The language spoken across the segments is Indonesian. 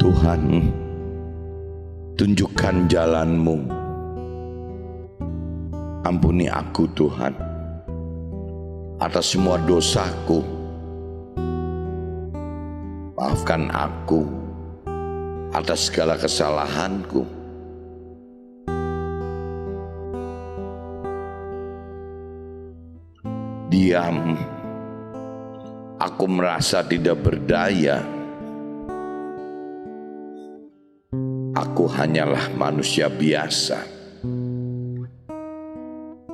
Tuhan, tunjukkan jalan-Mu. Ampuni aku Tuhan atas semua dosaku. Maafkan aku atas segala kesalahanku. Diam, aku merasa tidak berdaya. Aku hanyalah manusia biasa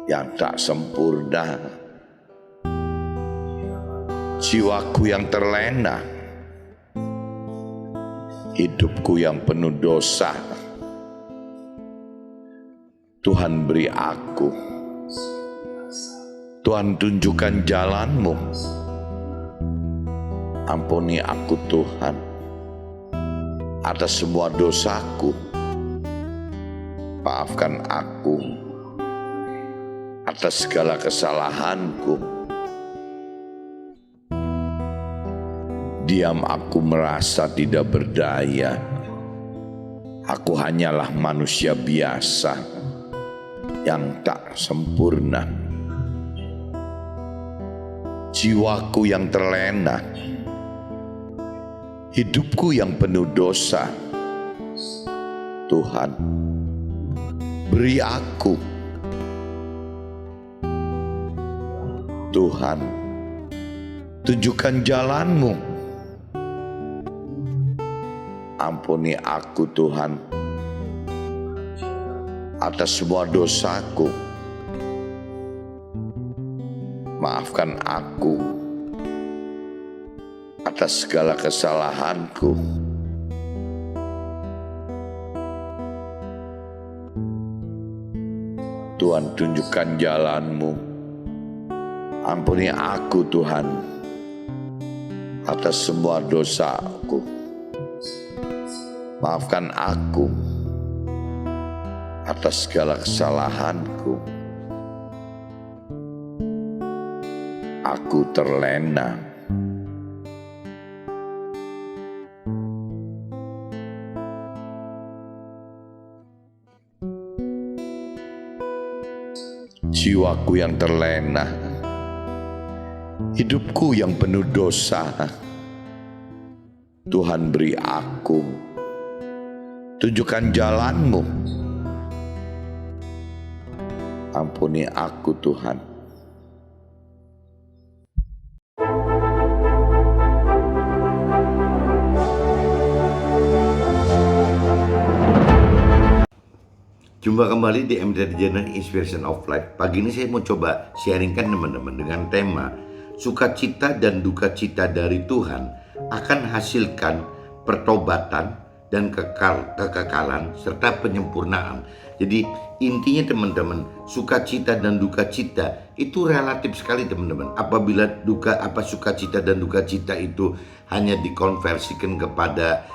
yang tak sempurna. Jiwaku yang terlena, hidupku yang penuh dosa. Tuhan beri aku, Tuhan tunjukkan jalan-Mu. Ampuni aku Tuhan atas semua dosaku. Maafkan aku atas segala kesalahanku. Diam, aku merasa tidak berdaya. Aku hanyalah manusia biasa yang tak sempurna. Jiwaku yang terlena, hidupku yang penuh dosa. Tuhan, beri aku. Tuhan, tunjukkan jalan-Mu. Ampuni aku Tuhan atas semua dosaku. Maafkan aku atas segala kesalahanku. Tuhan, tunjukkan jalan-Mu. Ampuni aku Tuhan atas semua dosaku. Maafkan aku atas segala kesalahanku. Aku terlena. Jiwaku yang terlena, hidupku yang penuh dosa. Tuhan, beri aku, tunjukkan jalan-Mu. Ampuni aku Tuhan. Jumpa kembali di MDR Journal Inspiration of Life. Pagi ini saya mau coba sharingkan teman-teman dengan tema sukacita dan duka cita dari Tuhan akan hasilkan pertobatan dan kekekalan serta penyempurnaan. Jadi intinya teman-teman, sukacita dan duka cita itu relatif sekali teman-teman. Apabila sukacita dan duka cita itu hanya dikonversikan kepada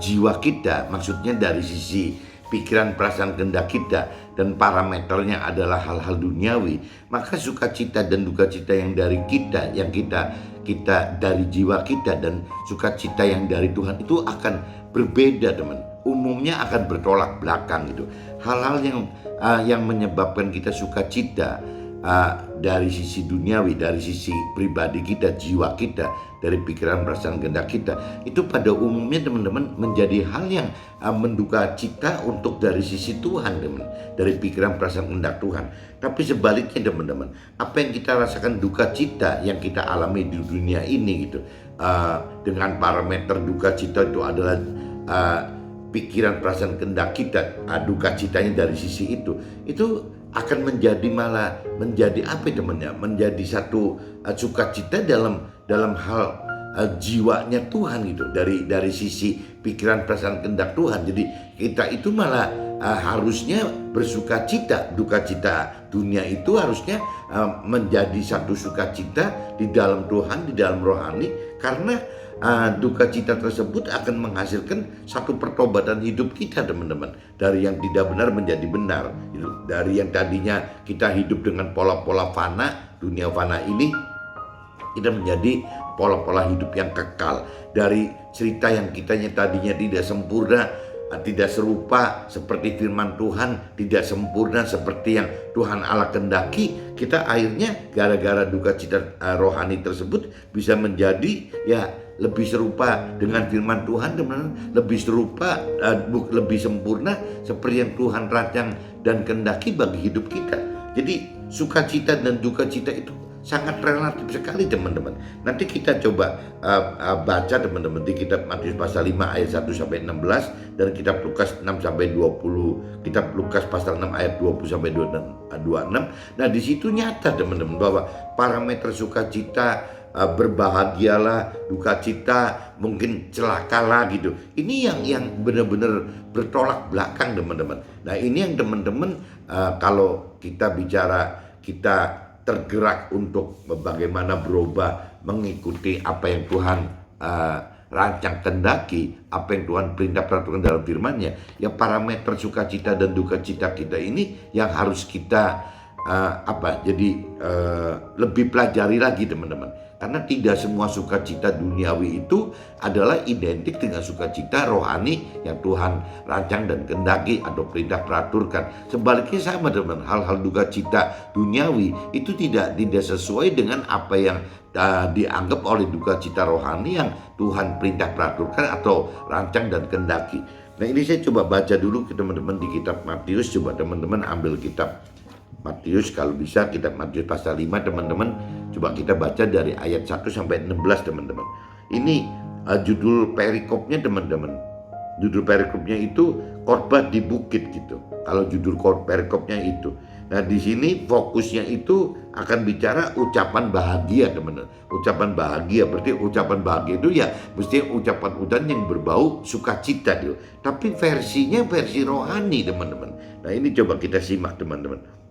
jiwa kita, maksudnya dari sisi pikiran, perasaan, kehendak kita, dan parameternya adalah hal-hal duniawi, maka sukacita dan duka cita yang dari kita, yang kita dari jiwa kita, dan sukacita yang dari Tuhan itu akan berbeda teman. Umumnya akan bertolak belakang gitu. Hal-hal yang menyebabkan kita sukacita dari sisi duniawi, dari sisi pribadi kita, jiwa kita, dari pikiran, perasaan, kehendak kita, itu pada umumnya teman-teman menjadi hal yang menduka cita untuk dari sisi Tuhan, teman, dari pikiran, perasaan, kehendak Tuhan. Tapi sebaliknya teman-teman, apa yang kita rasakan duka cita yang kita alami di dunia ini gitu, dengan parameter duka cita itu adalah pikiran, perasaan, kehendak kita, duka citanya dari sisi itu akan menjadi apa temannya, menjadi satu sukacita dalam hal jiwanya Tuhan gitu, dari sisi pikiran, perasaan, kehendak Tuhan. Jadi kita itu malah harusnya bersukacita. Duka cita dunia itu harusnya menjadi satu sukacita di dalam Tuhan, di dalam rohani, karena duka cita tersebut akan menghasilkan satu pertobatan hidup kita teman-teman, dari yang tidak benar menjadi benar, dari yang tadinya kita hidup dengan pola-pola fana, dunia fana ini, kita menjadi pola-pola hidup yang kekal. Dari cerita yang kitanya tadinya tidak sempurna, tidak serupa seperti firman Tuhan, tidak sempurna seperti yang Tuhan Allah kehendaki, kita akhirnya gara-gara duka cita rohani tersebut bisa menjadi ya lebih serupa dengan firman Tuhan, teman-teman, lebih serupa, lebih sempurna seperti yang Tuhan rancang dan kehendaki bagi hidup kita. Jadi sukacita dan duka cita itu sangat relatif sekali, teman-teman. Nanti kita coba baca, teman-teman, di kitab Matius pasal 5 ayat 1 sampai 16 dan kitab Lukas 6 sampai 20. Kitab Lukas pasal 6 ayat 20 sampai 26. Nah, di situ nyata, teman-teman, bahwa parameter sukacita, berbahagialah, duka cita, mungkin celakalah gitu. Ini yang benar-benar bertolak belakang, teman-teman. Nah, ini yang teman-teman kalau kita bicara, kita tergerak untuk bagaimana berubah mengikuti apa yang Tuhan rancang kehendaki, apa yang Tuhan perintah peraturan dalam firman-Nya. Ya, parameter sukacita dan duka cita kita ini yang harus kita lebih pelajari lagi, teman-teman. Karena tidak semua sukacita duniawi itu adalah identik dengan sukacita rohani yang Tuhan rancang dan kehendaki atau perintah peraturkan. Sebaliknya sama, teman. Hal-hal duka cita duniawi itu tidak sesuai dengan apa yang dianggap oleh duka cita rohani yang Tuhan perintah peraturkan atau rancang dan kehendaki. Nah, ini saya coba baca dulu ke teman-teman di kitab Matius. Coba teman-teman ambil kitab Matius, kalau bisa kitab Matius pasal 5, teman-teman. Coba kita baca dari ayat 1 sampai 16, teman-teman. Ini judul perikopnya, teman-teman. Judul perikopnya itu khotbah di bukit gitu. Kalau judul perikopnya itu. Nah, di sini fokusnya itu akan bicara ucapan bahagia, teman-teman. Ucapan bahagia, berarti ucapan bahagia itu ya mesti ucapan yang berbau sukacita gitu. Tapi versinya versi rohani, teman-teman. Nah, ini coba kita simak, teman-teman.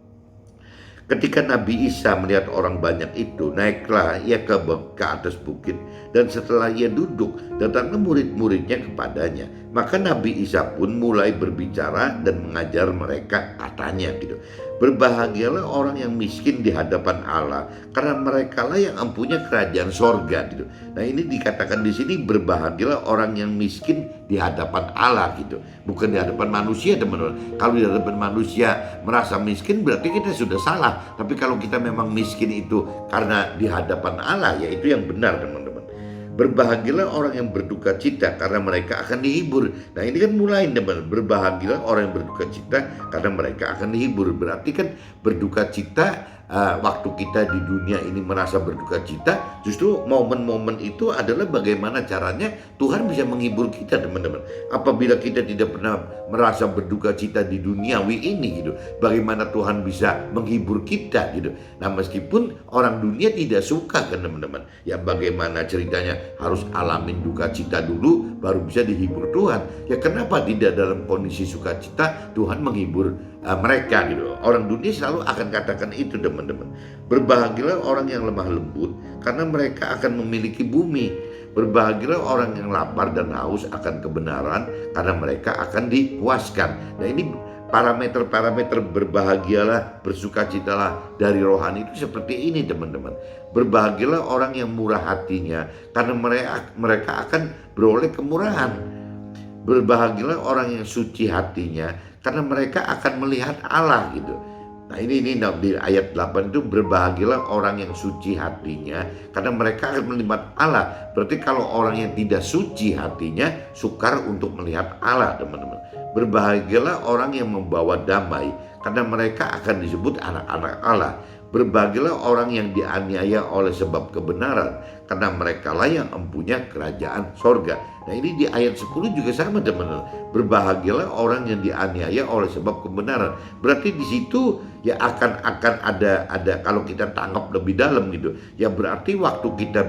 Ketika Nabi Isa melihat orang banyak itu, naiklah ia ke atas bukit, dan setelah ia duduk, datanglah murid-muridnya kepadanya. Maka Nabi Isa pun mulai berbicara dan mengajar mereka, katanya gitu. Berbahagialah orang yang miskin di hadapan Allah, karena merekalah yang empunya kerajaan sorga gitu. Nah, ini dikatakan di sini berbahagialah orang yang miskin di hadapan Allah gitu, bukan di hadapan manusia, teman-teman. Kalau di hadapan manusia merasa miskin berarti kita sudah salah. Tapi kalau kita memang miskin itu karena di hadapan Allah, ya itu yang benar, teman-teman. Berbahagialah orang yang berduka cita karena mereka akan dihibur. Nah, ini kan mulai, teman. Berbahagialah orang yang berduka cita karena mereka akan dihibur. Berarti kan berduka cita waktu kita di dunia ini merasa berduka cita, justru momen-momen itu adalah bagaimana caranya Tuhan bisa menghibur kita, teman-teman. Apabila kita tidak pernah merasa berduka cita di duniawi ini gitu, bagaimana Tuhan bisa menghibur kita gitu. Nah, meskipun orang dunia tidak suka kan, teman-teman, ya bagaimana ceritanya harus alamin duka cita dulu baru bisa dihibur Tuhan. Ya, kenapa tidak dalam kondisi sukacita Tuhan menghibur mereka gitu. Orang dunia selalu akan katakan itu, teman-teman. Berbahagialah orang yang lemah lembut karena mereka akan memiliki bumi. Berbahagialah orang yang lapar dan haus akan kebenaran karena mereka akan dipuaskan. Nah, ini parameter-parameter berbahagialah, bersukacitalah dari rohani itu seperti ini, teman-teman. Berbahagialah orang yang murah hatinya karena mereka akan beroleh kemurahan. Berbahagialah orang yang suci hatinya karena mereka akan melihat Allah gitu. Nah, ini di ayat 8 itu berbahagialah orang yang suci hatinya karena mereka akan melihat Allah. Berarti kalau orang yang tidak suci hatinya sukar untuk melihat Allah, teman-teman. Berbahagialah orang yang membawa damai karena mereka akan disebut anak-anak Allah. Berbahagialah orang yang dianiaya oleh sebab kebenaran karena merekalah yang empunya kerajaan sorga. Nah, ini di ayat 10 juga sama, teman-teman. Berbahagialah orang yang dianiaya oleh sebab kebenaran. Berarti di situ ya akan ada kalau kita tangkap lebih dalam gitu. Ya berarti waktu kita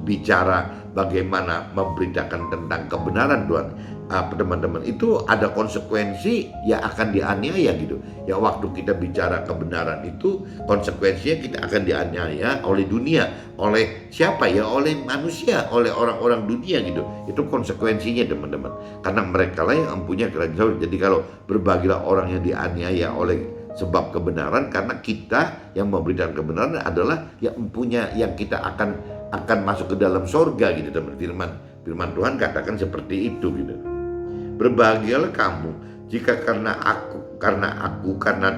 bicara bagaimana memberitakan tentang kebenaran Tuhan, teman-teman, itu ada konsekuensi ya akan dianiaya gitu. Ya waktu kita bicara kebenaran itu konsekuensinya kita akan dianiaya oleh dunia. Oleh siapa ya? Oleh manusia, oleh orang-orang dunia gitu. Itu konsekuensinya, teman-teman. Karena mereka lah yang mempunyai kerajaan. Jadi kalau berbagilah orang yang dianiaya oleh sebab kebenaran, karena kita yang memberitakan kebenaran adalah yang mempunyai, yang kita akan akan masuk ke dalam sorga gitu teman. Firman Tuhan katakan seperti itu gitu. Berbahagialah kamu jika karena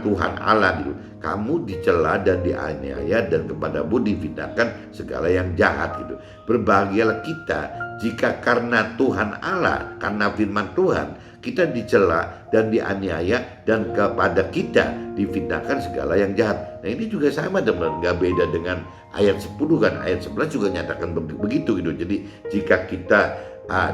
Tuhan Allah gitu, kamu dicela dan dianiaya dan kepadamu difitnahkan segala yang jahat gitu. Berbahagialah kita jika karena Tuhan Allah, karena firman Tuhan, kita dicela dan dianiaya dan kepada kita difitnahkan segala yang jahat. Nah ini juga sama teman, gak beda dengan ayat 10 kan. Ayat 11 juga nyatakan begitu gitu. Jadi jika kita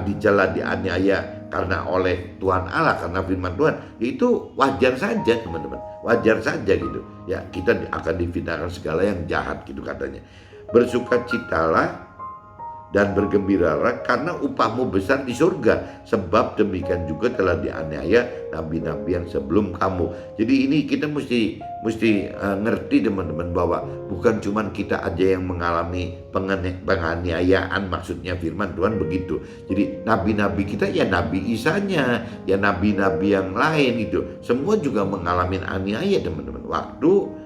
dicela, dianiaya karena oleh Tuhan Allah, karena firman Tuhan, itu wajar saja teman-teman, wajar saja gitu ya. Kita akan difitnahkan segala yang jahat gitu katanya. Bersukacitalah dan bergembiralah karena upahmu besar di surga, sebab demikian juga telah dianiaya nabi-nabi yang sebelum kamu. Jadi ini kita mesti ngerti teman-teman, bahwa bukan cuma kita aja yang mengalami penganiayaan, maksudnya firman Tuhan begitu. Jadi nabi-nabi kita, ya Nabi Isanya, ya nabi-nabi yang lain itu semua juga mengalami aniaya teman-teman, waktu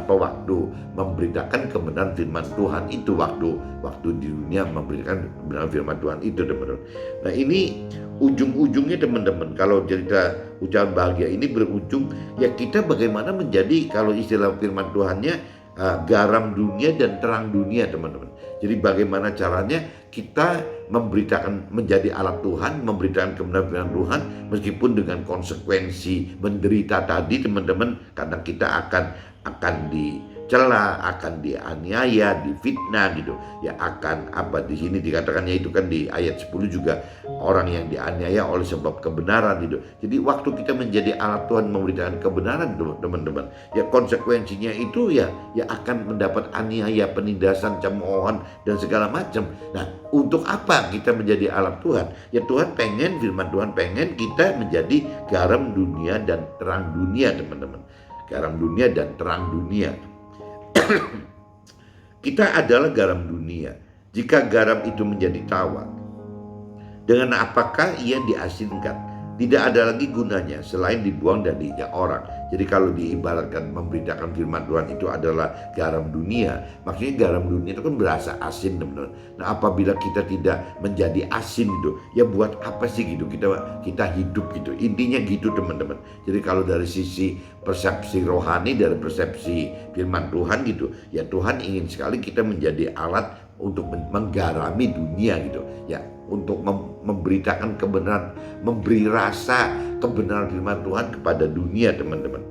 waktu memberitakan kebenaran firman Tuhan itu, waktu di dunia memberitakan kebenaran firman Tuhan itu teman-teman. Nah ini ujung-ujungnya teman-teman, kalau cerita ucapan bahagia ini berujung ya kita bagaimana menjadi, kalau istilah firman Tuhannya, garam dunia dan terang dunia teman-teman. Jadi bagaimana caranya kita memberitakan, menjadi alat Tuhan, memberitakan kebenaran firman Tuhan meskipun dengan konsekuensi menderita tadi teman-teman, karena kita akan dicela, akan dianiaya, difitnah gitu ya, akan di sini dikatakannya itu kan di ayat 10 juga, orang yang dianiaya oleh sebab kebenaran gitu. Jadi waktu kita menjadi alat Tuhan memberitakan kebenaran teman-teman, ya konsekuensinya itu ya akan mendapat aniaya, penindasan, cemoohan dan segala macam. Nah untuk apa kita menjadi alat Tuhan? Ya Tuhan pengen, firman Tuhan pengen kita menjadi garam dunia dan terang dunia teman-teman. Garam dunia dan terang dunia. Kita adalah garam dunia. Jika garam itu menjadi tawar, dengan apakah ia diasinkan? Tidak ada lagi gunanya selain dibuang dan diinjak orang. Jadi kalau diibaratkan memberitakan firman Tuhan itu adalah garam dunia, maksudnya garam dunia itu kan berasa asin teman-teman. Nah apabila kita tidak menjadi asin gitu, ya buat apa sih gitu kita hidup gitu. Intinya gitu teman-teman. Jadi kalau dari sisi persepsi rohani, dari persepsi firman Tuhan gitu, ya Tuhan ingin sekali kita menjadi alat untuk menggarami dunia gitu ya, untuk memberitakan kebenaran, memberi rasa kebenaran firman Tuhan kepada dunia teman-teman.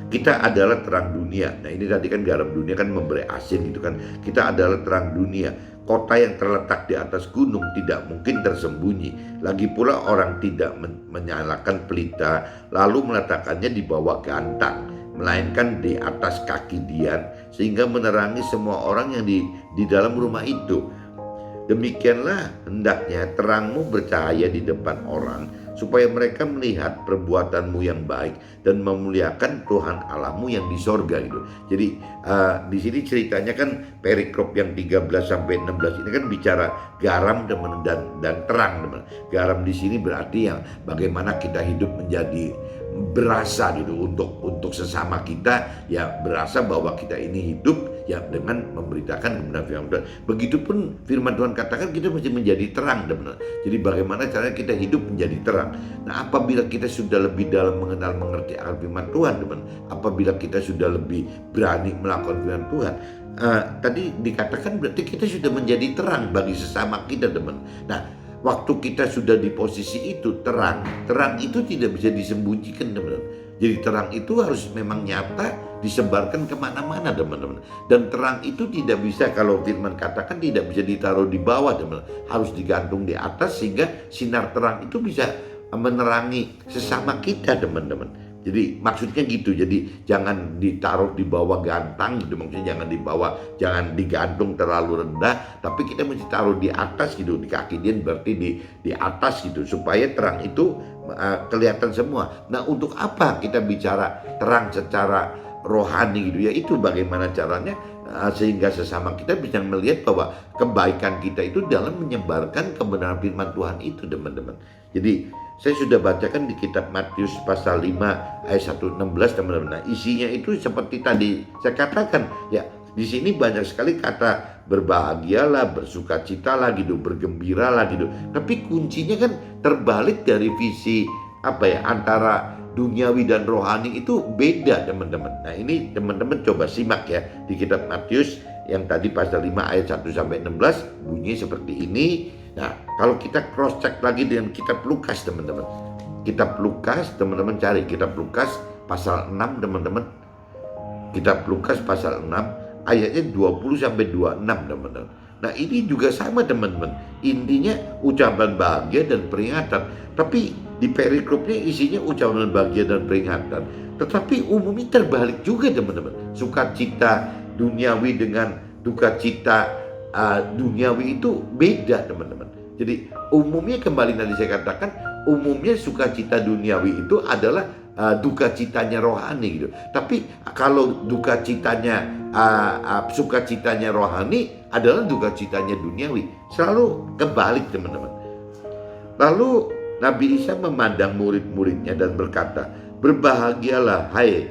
Kita adalah terang dunia. Nah ini tadi kan garam dunia kan memberi asin gitu kan. Kita adalah terang dunia. Kota yang terletak di atas gunung tidak mungkin tersembunyi. Lagi pula orang tidak menyalakan pelita lalu meletakkannya di bawah gantang, melainkan di atas kaki dian, sehingga menerangi semua orang yang di dalam rumah itu. Demikianlah hendaknya terangmu bercahaya di depan orang, supaya mereka melihat perbuatanmu yang baik dan memuliakan Tuhan Allahmu yang di sorga gitu. Jadi di sini ceritanya kan perikrop yang 13 sampai 16 ini kan bicara garam teman dan terang teman. Garam di sini berarti yang bagaimana kita hidup menjadi berasa gitu untuk sesama kita, ya berasa bahwa kita ini hidup ya dengan memberitakan kebenaran firman Tuhan. Begitupun firman Tuhan katakan kita mesti menjadi terang teman. Jadi bagaimana caranya kita hidup menjadi terang. Nah apabila kita sudah lebih dalam mengerti akan firman Tuhan teman, apabila kita sudah lebih berani melakukan firman Tuhan, tadi dikatakan berarti kita sudah menjadi terang bagi sesama kita teman. Nah waktu kita sudah di posisi itu, terang itu tidak bisa disembunyikan teman-teman. Jadi terang itu harus memang nyata, disebarkan kemana-mana teman-teman. Dan terang itu tidak bisa, kalau firman katakan tidak bisa ditaruh di bawah teman-teman, harus digantung di atas sehingga sinar terang itu bisa menerangi sesama kita teman-teman. Jadi maksudnya gitu, jadi jangan ditaruh di bawah gantang gitu, maksudnya jangan digantung terlalu rendah, tapi kita mesti taruh di atas gitu, di kaki dia berarti di atas gitu, supaya terang itu kelihatan semua. Nah untuk apa kita bicara terang secara rohani gitu ya, itu bagaimana caranya sehingga sesama kita bisa melihat bahwa kebaikan kita itu dalam menyebarkan kebenaran firman Tuhan itu teman-teman. Jadi saya sudah bacakan di kitab Matius pasal 5 ayat 1-16 teman-teman. Nah isinya itu seperti tadi saya katakan ya, Di sini banyak sekali kata berbahagialah, bersukacitalah gitu, bergembiralah gitu. Tapi kuncinya kan terbalik dari visi antara duniawi dan rohani itu beda, teman-teman. Nah, ini teman-teman coba simak ya di kitab Matius yang tadi pasal 5 ayat 1 sampai 16 bunyi seperti ini. Nah, kalau kita cross check lagi dengan kitab Lukas, teman-teman. Kitab Lukas, teman-teman cari kitab Lukas pasal 6, teman-teman. Kitab Lukas pasal 6 ayatnya 20 sampai 26, teman-teman. Nah, ini juga sama, teman-teman. Intinya ucapan bahagia dan peringatan. Tapi di perikrupnya isinya ucapan bahagia dan peringatan. Tetapi umumnya terbalik juga, teman-teman. Sukacita duniawi dengan duka cita duniawi itu beda, teman-teman. Jadi umumnya, kembali tadi saya katakan, umumnya sukacita duniawi itu adalah duka citanya rohani gitu. Tapi kalau duka citanya sukacitanya rohani adalah duka citanya duniawi. Selalu kebalik, teman-teman. Lalu Nabi Isa memandang murid-muridnya dan berkata, berbahagialah hai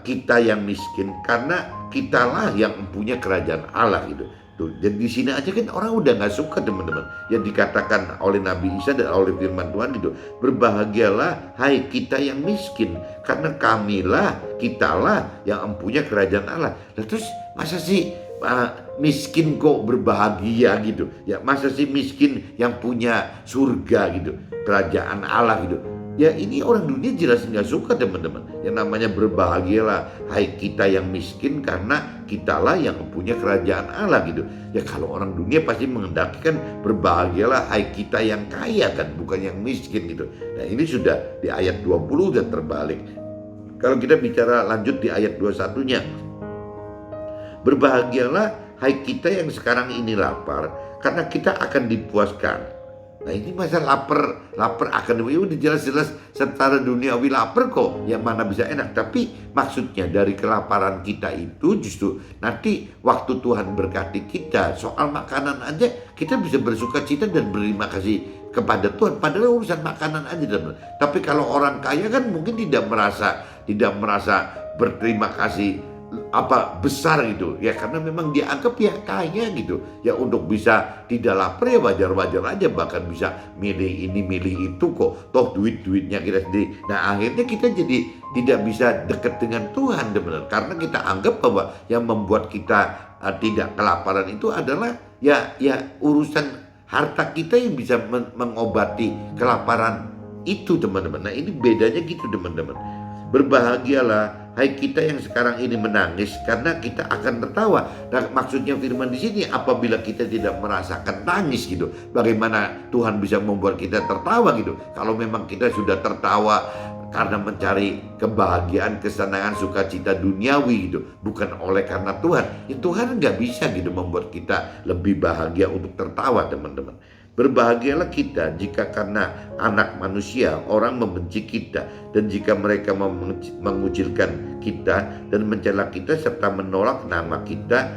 kita yang miskin, karena kitalah yang mempunyai kerajaan Allah gitu. Tuh, jadi di sini aja kan orang udah nggak suka, teman-teman, yang dikatakan oleh Nabi Isa dan oleh firman Tuhan gitu. Berbahagialah hai kita yang miskin, karena kitalah yang mempunyai kerajaan Allah. Nah, terus masa sih miskin kok berbahagia gitu? Ya masa sih miskin yang punya surga gitu, kerajaan Allah gitu? Ya ini orang dunia jelas nggak suka, teman-teman. Yang namanya berbahagialah hai kita yang miskin, karena kitalah yang mempunyai kerajaan Allah gitu. Ya kalau orang dunia pasti mengendakikan berbahagialah hai kita yang kaya kan, bukan yang miskin gitu. Nah, ini sudah di ayat 20 udah terbalik. Kalau kita bicara lanjut di ayat 21-nya, berbahagialah hai kita yang sekarang ini lapar, karena kita akan dipuaskan. Nah, ini masa lapar akan udah jelas-jelas secara duniawi lapar kok, yang mana bisa enak. Tapi maksudnya dari kelaparan kita itu justru nanti waktu Tuhan berkati kita soal makanan aja, kita bisa bersuka cita dan berterima kasih kepada Tuhan. Padahal urusan makanan aja, teman. Tapi kalau orang kaya kan mungkin tidak merasa berterima kasih besar gitu ya, karena memang dianggap ya kaya gitu ya, untuk bisa tidak lapar ya wajar-wajar aja, bahkan bisa milih ini milih itu kok, toh duitnya kita sendiri. Nah, akhirnya kita jadi tidak bisa dekat dengan Tuhan, teman-teman, karena kita anggap bahwa yang membuat kita tidak kelaparan itu adalah ya urusan harta kita yang bisa mengobati kelaparan itu, teman-teman. Nah, ini bedanya gitu, teman-teman. Berbahagialah hai kita yang sekarang ini menangis, karena kita akan tertawa. Nah, maksudnya firman di sini, apabila kita tidak merasakan tangis gitu, bagaimana Tuhan bisa membuat kita tertawa gitu? Kalau memang kita sudah tertawa karena mencari kebahagiaan, kesenangan, sukacita duniawi gitu, bukan oleh karena Tuhan, ya Tuhan nggak bisa gitu membuat kita lebih bahagia untuk tertawa, teman-teman. Berbahagialah kita jika karena anak manusia orang membenci kita, dan jika mereka mengucilkan kita dan mencela kita serta menolak nama kita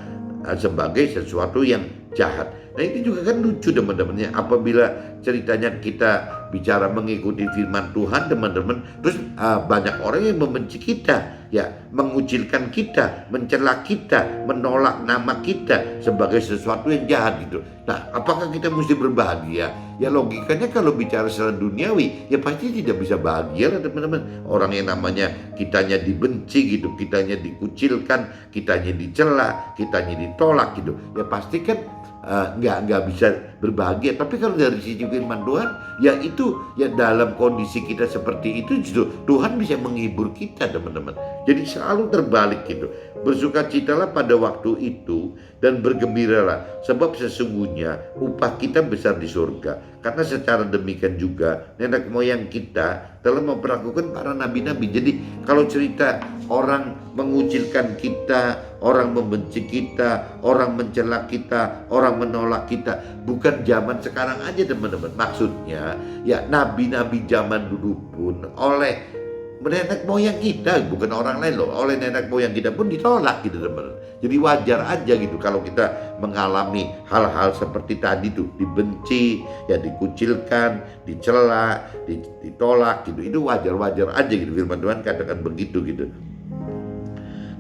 sebagai sesuatu yang jahat. Nah, ini juga kan lucu, teman-teman, ya. Apabila ceritanya kita bicara mengikuti firman Tuhan, teman-teman, terus banyak orang yang membenci kita, ya, mengucilkan kita, mencela kita, menolak nama kita sebagai sesuatu yang jahat gitu. Nah, apakah kita mesti berbahagia? Ya logikanya kalau bicara secara duniawi, ya pasti tidak bisa bahagia lah, teman-teman. Orang yang namanya kitanya dibenci gitu, kitanya dikucilkan, kitanya dicela, kitanya ditolak gitu, ya pasti kan nggak bisa berbahagia. Tapi kalau dari sisi firman Tuhan, ya itu ya dalam kondisi kita seperti itu justru Tuhan bisa menghibur kita, teman-teman. Jadi selalu terbalik gitu. Bersukacitalah pada waktu itu dan bergembiralah, sebab sesungguhnya upah kita besar di surga. Karena secara demikian juga nenek moyang kita telah memperlakukan para nabi-nabi. Jadi kalau cerita orang mengucilkan kita, orang membenci kita, orang mencela kita, orang menolak kita, bukan zaman sekarang aja, teman-teman. Maksudnya ya nabi-nabi zaman dulu pun oleh nenek moyang kita, bukan orang lain loh, oleh nenek moyang kita pun ditolak gitu, teman-teman. Jadi wajar aja gitu kalau kita mengalami hal-hal seperti tadi tuh, dibenci, ya dikucilkan, dicela, ditolak gitu. Itu wajar-wajar aja gitu, firman Tuhan katakan begitu gitu.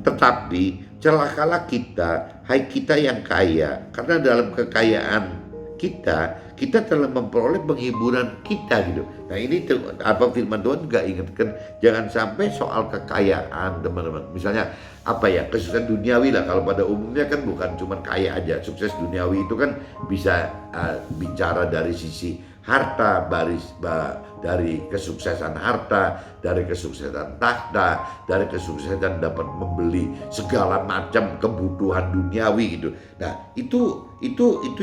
Tetapi celakalah kita, hai kita yang kaya, karena dalam kekayaan kita telah memperoleh penghiburan kita gitu. Nah ini apa firman Tuhan juga ingatkan, jangan sampai soal kekayaan teman-teman. Misalnya apa ya, kesuksesan duniawi lah, kalau pada umumnya kan bukan cuma kaya aja. Sukses duniawi itu kan bisa bicara dari sisi harta, dari kesuksesan harta, dari kesuksesan tahta, dari kesuksesan dapat membeli segala macam kebutuhan duniawi gitu. Nah itu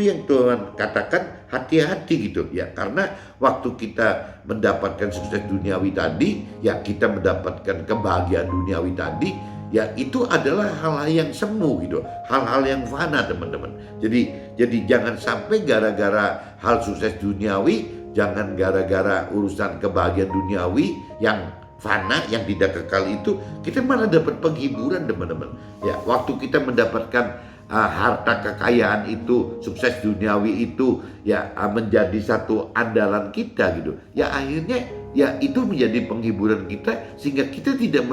yang Tuhan katakan hati-hati gitu ya, karena waktu kita mendapatkan sukses duniawi tadi ya, kita mendapatkan kebahagiaan duniawi tadi ya, itu adalah hal-hal yang semu gitu, hal-hal yang fana teman-teman. Jadi jangan sampai gara-gara hal sukses duniawi, jangan gara-gara urusan kebahagiaan duniawi yang fana, yang tidak kekal itu, kita malah dapat penghiburan teman-teman. Ya, waktu kita mendapatkan harta kekayaan itu, sukses duniawi itu ya menjadi satu andalan kita gitu. Ya akhirnya ya itu menjadi penghiburan kita, sehingga kita tidak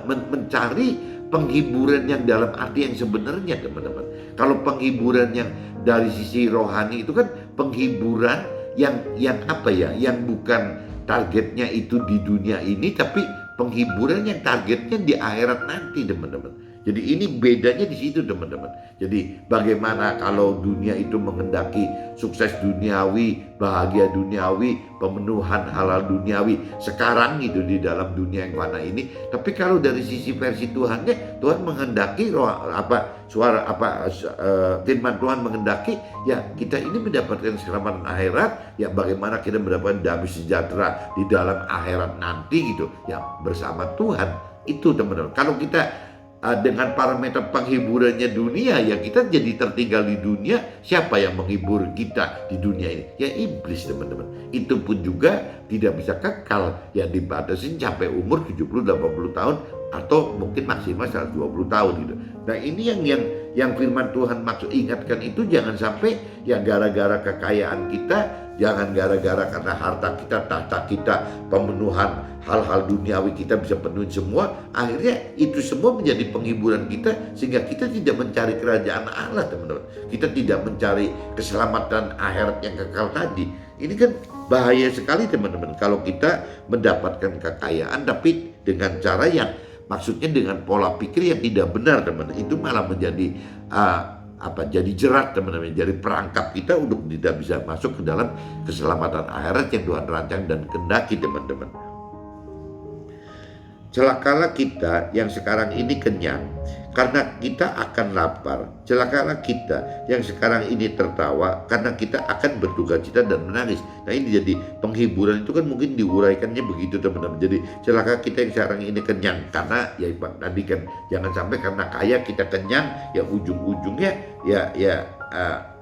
mencari penghiburan yang dalam arti yang sebenarnya teman-teman. Kalau penghiburan yang dari sisi rohani itu kan penghiburan yang apa ya, yang bukan targetnya itu di dunia ini, tapi penghiburan yang targetnya di akhirat nanti teman-teman. Jadi ini bedanya di situ teman-teman. Jadi bagaimana kalau dunia itu menghendaki sukses duniawi, bahagia duniawi, pemenuhan halal duniawi sekarang gitu di dalam dunia yang fana ini. Tapi kalau dari sisi versi Tuhannya, Tuhan menghendaki firman Tuhan menghendaki ya kita ini mendapatkan keselamatan akhirat, ya bagaimana kita mendapatkan damai sejahtera di dalam akhirat nanti gitu ya bersama Tuhan. Itu teman-teman. Kalau kita dengan parameter penghiburannya dunia, ya kita jadi tertinggal di dunia. Siapa yang menghibur kita di dunia ini? Ya iblis teman-teman. Itu pun juga tidak bisa kekal, ya dibatasin sampai umur 70-80 tahun atau mungkin maksimal 120 tahun gitu. Nah ini yang firman Tuhan maksud ingatkan itu, jangan sampai ya gara-gara kekayaan kita, jangan gara-gara karena harta kita, tahta kita, pemenuhan hal-hal duniawi kita bisa penuhi semua, akhirnya itu semua menjadi penghiburan kita, sehingga kita tidak mencari kerajaan Allah teman-teman. Kita tidak mencari keselamatan akhirat yang kekal tadi. Ini kan bahaya sekali teman-teman, kalau kita mendapatkan kekayaan tapi dengan cara yang maksudnya dengan pola pikir yang tidak benar teman-teman. Itu malah menjadi jadi jerat teman-teman, jadi perangkap kita untuk tidak bisa masuk ke dalam keselamatan akhirat yang Tuhan rancang dan kehendaki teman-teman. Celakalah kita yang sekarang ini kenyang, karena kita akan lapar. Celakalah kita yang sekarang ini tertawa, karena kita akan berduka cita dan menangis. Nah ini jadi penghiburan itu kan mungkin diuraikannya begitu teman-teman. Jadi celaka kita yang sekarang ini kenyang, karena ya tadi kan jangan sampai karena kaya kita kenyang, ya ujung-ujungnya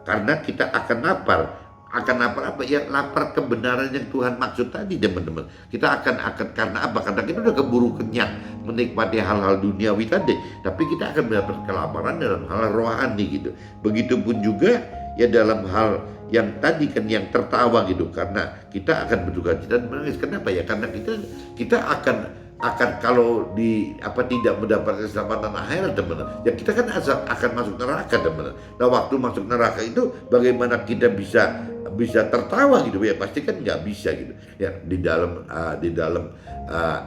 karena kita akan lapar. Akan lapar apa? Ya lapar kebenaran yang Tuhan maksud tadi teman-teman. Kita akan karena apa? Karena kita udah keburu kenyang menikmati hal-hal duniawi tadi, tapi kita akan mendapat kelaparan dalam hal rohani gitu. Begitupun juga ya dalam hal yang tadi kan yang tertawa gitu, karena kita akan berduka cita dan menangis. Kenapa ya? Karena kita akan kalau tidak mendapatkan keselamatan akhirat teman-teman, ya kita kan akan masuk neraka teman-teman. Nah waktu masuk neraka itu bagaimana kita bisa tertawa gitu ya? Pasti kan nggak bisa gitu ya. Di dalam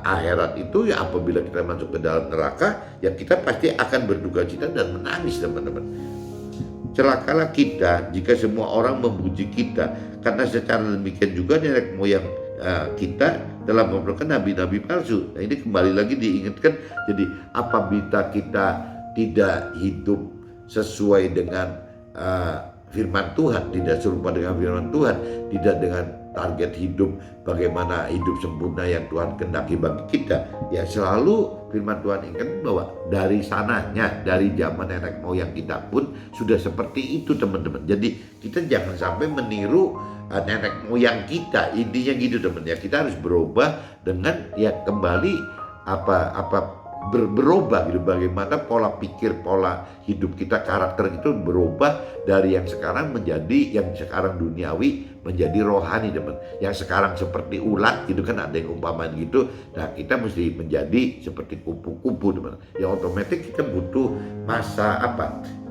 akhirat itu ya, apabila kita masuk ke dalam neraka ya kita pasti akan berduka cita dan menangis teman-teman. Celakalah kita jika semua orang memuji kita, karena secara demikian juga nenek moyang kita telah memerlukan nabi-nabi palsu. Nah ini kembali lagi diingatkan. Jadi apabila kita tidak hidup sesuai dengan firman Tuhan, tidak serupa dengan firman Tuhan, tidak dengan target hidup bagaimana hidup sempurna yang Tuhan kehendaki bagi kita, ya selalu firman Tuhan ingatkan bahwa dari sananya, dari zaman nenek moyang kita pun sudah seperti itu teman-teman. Jadi kita jangan sampai meniru nenek moyang kita, intinya gitu teman ya. Kita harus berubah dengan ya kembali berubah gitu, bagaimana pola pikir, pola hidup kita, karakter itu berubah dari yang sekarang menjadi yang sekarang duniawi menjadi rohani, teman. Yang sekarang seperti ulat gitu kan, ada yang umpamaan gitu. Nah, kita mesti menjadi seperti kupu-kupu, teman. Ya otomatis kita butuh masa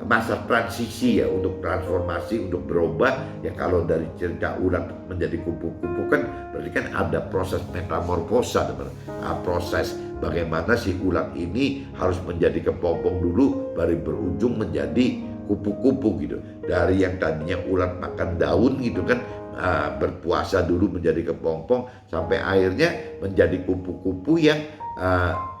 masa transisi ya, untuk transformasi, untuk berubah. Ya kalau dari cerita ulat menjadi kupu-kupu kan berarti kan ada proses metamorfosa, teman. Proses bagaimana si ulat ini harus menjadi kepompong dulu baru berujung menjadi kupu-kupu gitu. Dari yang tadinya ulat makan daun gitu kan, berpuasa dulu menjadi kepompong sampai akhirnya menjadi kupu-kupu yang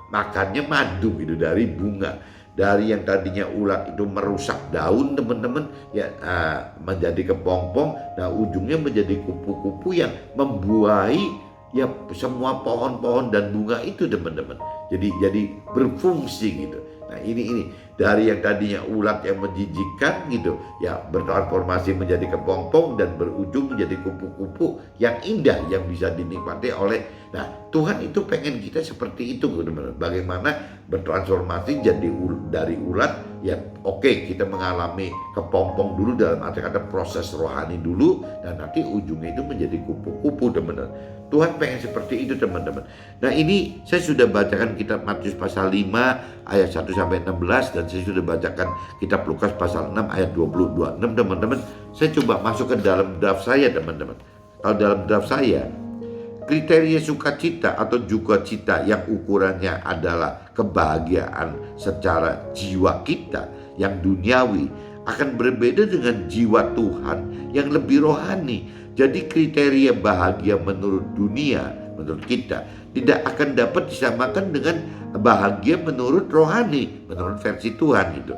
makannya madu gitu dari bunga. Dari yang tadinya ulat itu merusak daun, teman-teman, ya menjadi kepompong. Nah, ujungnya menjadi kupu-kupu yang membuahi ya semua pohon-pohon dan bunga itu, teman-teman. Jadi berfungsi gitu. Nah, ini dari yang tadinya ulat yang menjijikkan gitu, ya bertransformasi menjadi kepompong dan berujung menjadi kupu-kupu yang indah yang bisa dinikmati oleh. Nah, Tuhan itu pengen kita seperti itu, teman-teman. Bagaimana bertransformasi jadi dari ulat, ya oke, kita mengalami kepompong dulu dalam arti kata proses rohani dulu, dan nanti ujungnya itu menjadi kupu-kupu, teman-teman. Tuhan pengen seperti itu, teman-teman. Nah, ini saya sudah bacakan kitab Matius pasal 5 ayat 1 sampai 16, dan saya sudah bacakan kitab Lukas pasal 6 ayat 26, teman-teman. Saya coba masuk ke dalam draft saya, teman-teman. Kalau dalam draft saya, kriteria sukacita atau sukacita yang ukurannya adalah kebahagiaan secara jiwa kita yang duniawi akan berbeda dengan jiwa Tuhan yang lebih rohani. Jadi kriteria bahagia menurut dunia, menurut kita, tidak akan dapat disamakan dengan bahagia menurut rohani, menurut versi Tuhan gitu.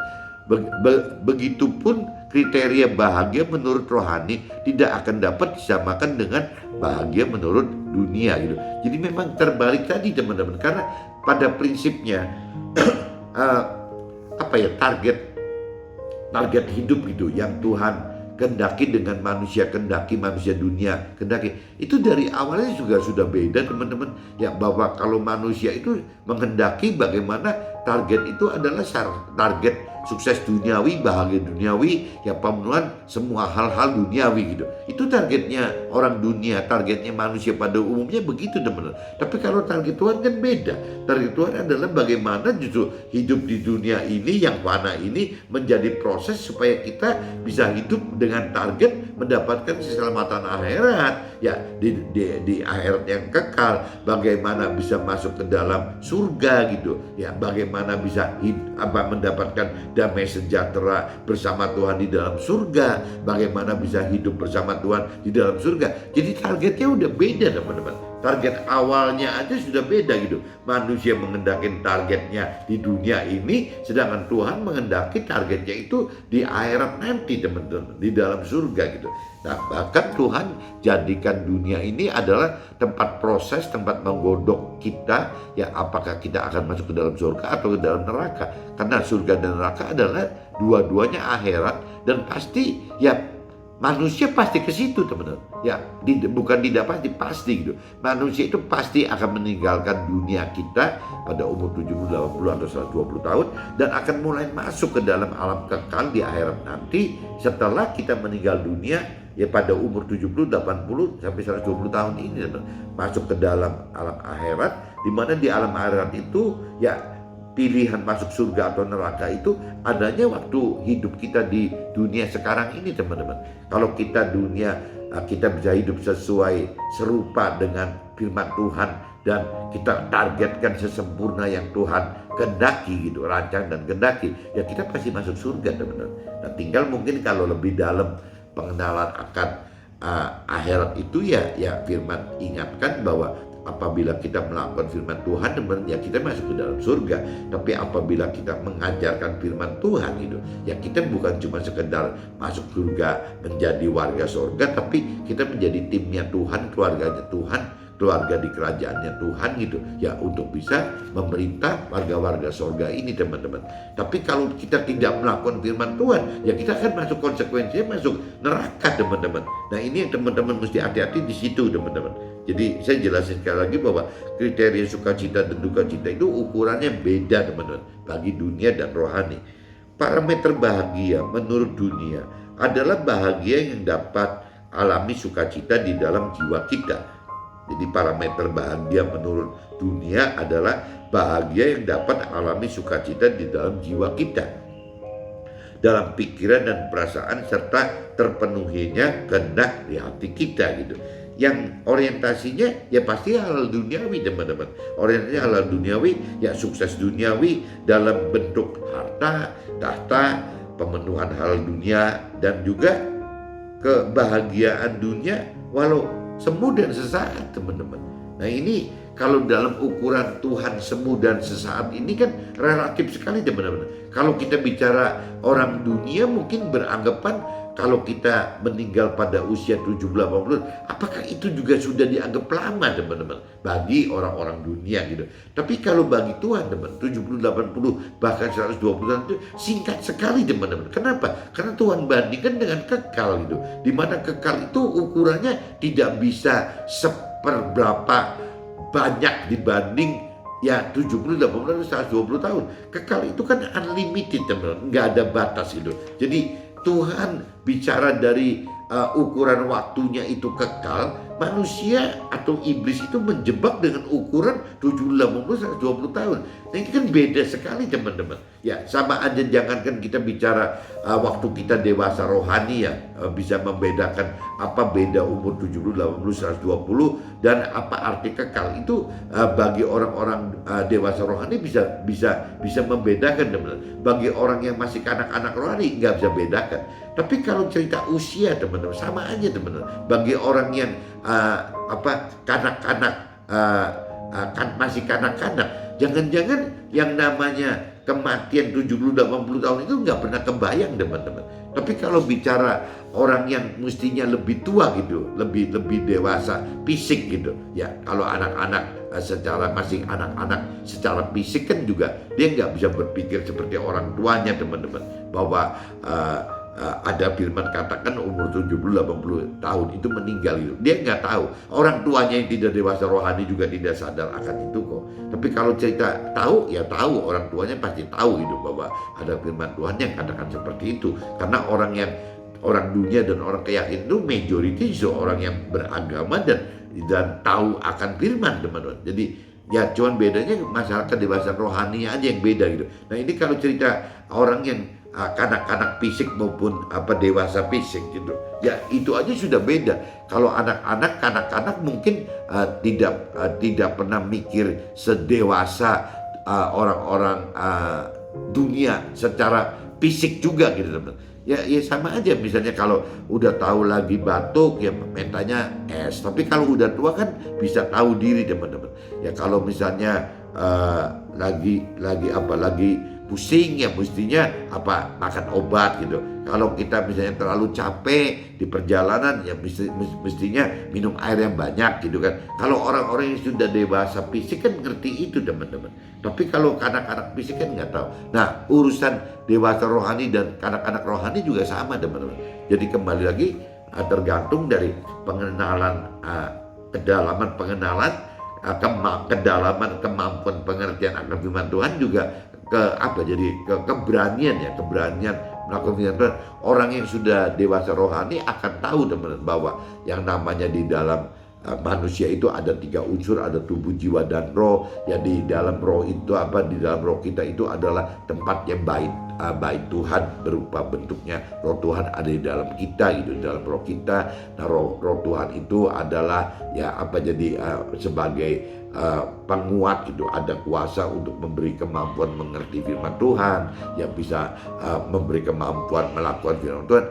Begitupun kriteria bahagia menurut rohani tidak akan dapat disamakan dengan bahagia menurut dunia gitu. Jadi memang terbalik tadi, teman-teman, karena pada prinsipnya target hidup gitu yang Tuhan kendaki dengan manusia kendaki, manusia dunia kendaki, itu dari awalnya juga sudah beda, teman-teman. Ya, bahwa kalau manusia itu menghendaki bagaimana target itu adalah target sukses duniawi, bahagia duniawi, ya pemenuhan semua hal-hal duniawi gitu. Itu targetnya orang dunia, targetnya manusia pada umumnya begitu, teman-teman. Tapi kalau target Tuhan kan beda. Target Tuhan adalah bagaimana justru hidup di dunia ini yang fana ini menjadi proses supaya kita bisa hidup dengan target mendapatkan keselamatan akhirat, ya di akhirat yang kekal. Bagaimana bisa masuk ke dalam surga gitu, ya bagaimana bisa mendapatkan damai sejahtera bersama Tuhan di dalam surga, bagaimana bisa hidup bersama Tuhan di dalam surga. Jadi targetnya udah beda, teman-teman. Target awalnya aja sudah beda gitu. Manusia menghendaki targetnya di dunia ini, sedangkan Tuhan menghendaki targetnya itu di akhirat nanti, teman-teman, di dalam surga gitu. Nah, bahkan Tuhan jadikan dunia ini adalah tempat proses, tempat menggodok kita, ya apakah kita akan masuk ke dalam surga atau ke dalam neraka. Karena surga dan neraka adalah dua-duanya akhirat, dan pasti ya manusia pasti ke situ, teman-teman. Ya, bukan tidak pasti gitu. Manusia itu pasti akan meninggalkan dunia kita pada umur 70, 80 atau 120 tahun dan akan mulai masuk ke dalam alam kekal di akhirat nanti setelah kita meninggal dunia, ya pada umur 70, 80 sampai 120 tahun ini, teman-teman. Masuk ke dalam alam akhirat, di mana di alam akhirat itu ya pilihan masuk surga atau neraka itu adanya waktu hidup kita di dunia sekarang ini, teman-teman. Kalau kita kita bisa hidup sesuai serupa dengan firman Tuhan dan kita targetkan sesempurna yang Tuhan kehendaki gitu, rancang dan kehendaki, ya kita pasti masuk surga, teman-teman. Nah, tinggal mungkin kalau lebih dalam pengenalan akan akhirat itu ya firman ingatkan bahwa apabila kita melakukan firman Tuhan, teman, ya kita masuk ke dalam surga. Tapi apabila kita mengajarkan firman Tuhan itu, ya kita bukan cuma sekedar masuk surga menjadi warga surga, tapi kita menjadi timnya Tuhan, keluarganya Tuhan, keluarga di kerajaannya Tuhan gitu, ya untuk bisa memerintah warga-warga surga ini, teman-teman. Tapi kalau kita tidak melakukan firman Tuhan, ya kita akan masuk konsekuensinya masuk neraka, teman-teman. Nah, ini yang teman-teman mesti hati-hati di situ, teman-teman. Jadi saya jelasin sekali lagi bahwa kriteria sukacita dan duka cita itu ukurannya beda teman-teman bagi dunia dan rohani. Parameter bahagia menurut dunia adalah bahagia yang dapat alami sukacita di dalam jiwa kita. Jadi parameter bahagia menurut dunia adalah bahagia yang dapat alami sukacita di dalam jiwa kita, dalam pikiran dan perasaan, serta terpenuhinya kehendak di hati kita gitu. Yang orientasinya ya pasti halal duniawi teman-teman. Orientasinya halal duniawi, ya sukses duniawi dalam bentuk harta, tahta, pemenuhan halal dunia, dan juga kebahagiaan dunia walau semu dan sesaat teman-teman. Nah ini kalau dalam ukuran Tuhan semu dan sesaat ini kan relatif sekali teman-teman. Kalau kita bicara orang dunia mungkin beranggapan kalau kita meninggal pada usia 70-80, apakah itu juga sudah dianggap lama teman-teman bagi orang-orang dunia gitu. Tapi kalau bagi Tuhan teman 70-80 bahkan 120 tahun itu singkat sekali teman-teman. Kenapa? Karena Tuhan bandingkan dengan kekal gitu. Dimana kekal itu ukurannya tidak bisa seperberapa banyak dibanding ya 70, 80, 120 tahun. Kekal itu kan unlimited teman-teman, nggak ada batas gitu. Jadi Tuhan bicara dari ukuran waktunya itu kekal, manusia atau iblis itu menjebak dengan ukuran 70, 80, 120 tahun. Nah ini kan beda sekali teman-teman. Ya sama aja jangankan kita bicara waktu kita dewasa rohani ya, bisa membedakan apa beda umur 70, 80, 120 dan apa arti kekal. Itu bagi orang-orang dewasa rohani bisa membedakan teman-teman. Bagi orang yang masih kanak-kanak rohani nggak bisa bedakan. Tapi kalau cerita usia teman-teman sama aja teman-teman. Bagi orang yang kanak-kanak masih kanak-kanak, jangan-jangan yang namanya kematian 70-80 tahun itu nggak pernah kebayang teman-teman. Tapi kalau bicara orang yang mestinya lebih tua gitu, lebih dewasa fisik gitu, ya kalau anak-anak secara masih anak-anak secara fisik kan juga dia nggak bisa berpikir seperti orang tuanya teman-teman, bahwa ada firman katakan umur 70-80 tahun itu meninggal gitu. Dia nggak tahu. Orang tuanya yang tidak dewasa rohani juga tidak sadar akan itu kok. Tapi kalau cerita tahu, ya tahu. Orang tuanya pasti tahu itu bahwa ada firman Tuhan yang katakan seperti itu. Karena orang dunia dan orang keyakinan itu majority orang yang beragama dan tahu akan firman teman-teman. Jadi ya cuman bedanya masyarakat dewasa rohani aja yang beda gitu. Nah ini kalau cerita orang yang kanak-kanak fisik maupun dewasa fisik gitu, ya itu aja sudah beda. Kalau anak-anak, kanak-kanak mungkin tidak pernah mikir sedewasa orang-orang dunia secara fisik juga gitu teman. Ya sama aja, misalnya kalau udah tahu lagi batuk ya mentanya es, tapi kalau udah tua kan bisa tahu diri teman-teman. Ya kalau misalnya lagi pusing ya mestinya makan obat gitu. Kalau kita misalnya terlalu capek di perjalanan ya mestinya minum air yang banyak gitu kan. Kalau orang-orang yang sudah dewasa fisik kan ngerti itu teman-teman. Tapi kalau kanak-kanak fisik kan nggak tahu. Nah urusan dewasa rohani dan kanak-kanak rohani juga sama teman-teman. Jadi kembali lagi tergantung dari pengenalan, kedalaman pengenalan, kedalaman kemampuan pengertian akan firman Tuhan juga keberanian melakukan firman Tuhan. Orang yang sudah dewasa rohani akan tahu teman-teman bahwa yang namanya di dalam manusia itu ada 3 unsur, ada tubuh, jiwa, dan roh. Ya di dalam roh itu di dalam roh kita itu adalah tempat yang bait Tuhan berupa bentuknya. Roh Tuhan ada di dalam kita gitu, di dalam roh kita. Nah roh Tuhan itu adalah sebagai penguat gitu, ada kuasa untuk memberi kemampuan mengerti firman Tuhan, yang bisa memberi kemampuan melakukan firman Tuhan.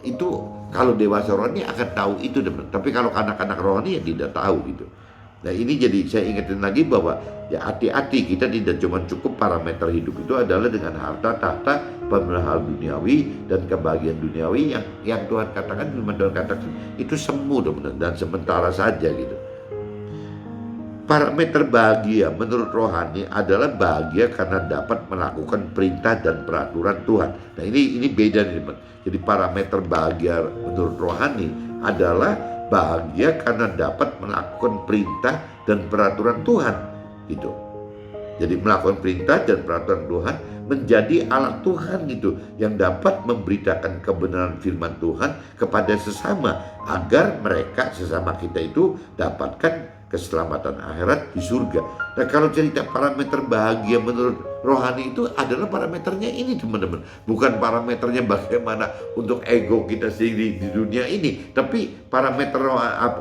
Itu kalau dewasa rohani akan tahu itu teman. Tapi kalau anak-anak rohani ya tidak tahu gitu. Nah ini jadi saya ingetin lagi bahwa ya hati-hati, kita tidak cuma cukup parameter hidup itu adalah dengan harta, tahta, pemenuhan hal duniawi dan kebahagiaan duniawi yang Tuhan katakan, firman Tuhan katakan itu semu teman, dan sementara saja gitu. Parameter bahagia menurut rohani adalah bahagia karena dapat melakukan perintah dan peraturan Tuhan. Nah ini beda nih teman. Jadi parameter bahagia menurut rohani adalah bahagia karena dapat melakukan perintah dan peraturan Tuhan gitu. Jadi melakukan perintah dan peraturan Tuhan, menjadi alat Tuhan gitu, yang dapat memberitakan kebenaran firman Tuhan kepada sesama, agar mereka sesama kita itu dapatkan keselamatan akhirat di surga. Nah, kalau cerita parameter bahagia menurut rohani itu adalah parameternya ini, teman-teman. Bukan parameternya bagaimana untuk ego kita sendiri di dunia ini, tapi parameter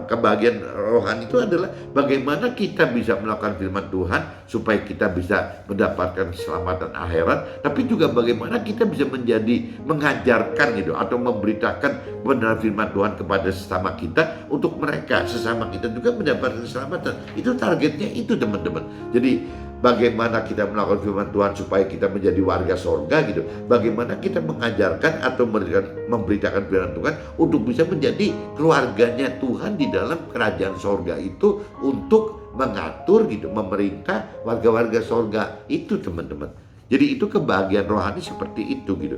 kebahagiaan rohani itu adalah bagaimana kita bisa melakukan firman Tuhan supaya kita bisa mendapatkan keselamatan akhirat, tapi juga bagaimana kita bisa mengajarkan gitu, atau memberitakan kebenaran firman Tuhan kepada sesama kita, untuk mereka sesama kita juga mendapatkan keselamatan. Itu targetnya itu, teman-teman. Jadi bagaimana kita melakukan firman Tuhan supaya kita menjadi warga sorga gitu. Bagaimana kita mengajarkan atau memberitakan firman Tuhan untuk bisa menjadi keluarganya Tuhan di dalam kerajaan sorga itu, untuk mengatur gitu, memerintah warga-warga sorga itu, teman-teman. Jadi itu kebahagiaan rohani seperti itu gitu.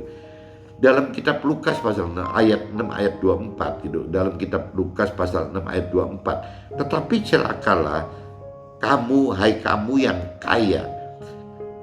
Dalam kitab Lukas pasal 6 ayat 24 gitu. Dalam kitab Lukas pasal 6 ayat 24. Tetapi celakalah kamu, hai kamu yang kaya,